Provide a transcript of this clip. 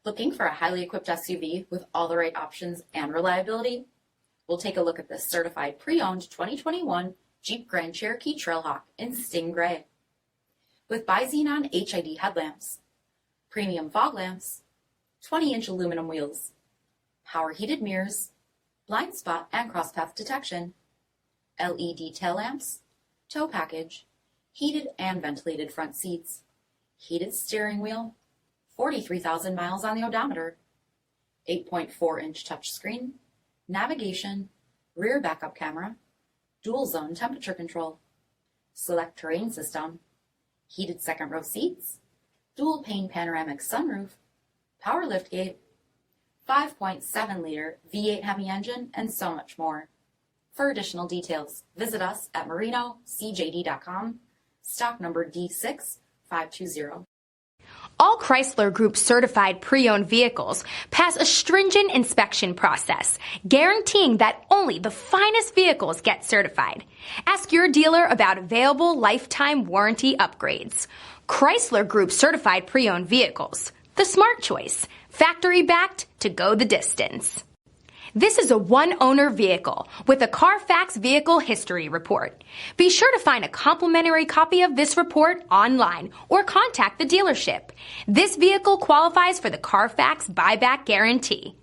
Looking for a highly equipped SUV with all the right options and reliability? We'll take a look at this certified pre-owned 2021 Jeep Grand Cherokee Trailhawk in Sting Gray. With bi-xenon HID headlamps, premium fog lamps, 20-inch aluminum wheels, power heated mirrors, blind spot and crosspath detection, LED tail lamps, tow package, heated and ventilated front seats, heated steering wheel, 43,000 miles on the odometer, 8.4-inch touchscreen, navigation, rear backup camera, dual zone temperature control, SELEC-TERRAIN system, heated second row seats, DUAL-PANE panoramic sunroof, power liftgate, 5.7-liter V8 HEMI engine, and so much more. For additional details, visit us at marinocjd.com, stock number D6520. All Chrysler Group certified pre-owned vehicles pass a stringent inspection process, guaranteeing that only the finest vehicles get certified. Ask your dealer about available lifetime warranty upgrades. Chrysler Group certified pre-owned vehicles, the smart choice, factory backed to go the distance. This is a one-owner vehicle with a CARFAX vehicle history report. Be sure to find a complimentary copy of this report online or contact the dealership. This vehicle qualifies for the CARFAX buyback guarantee.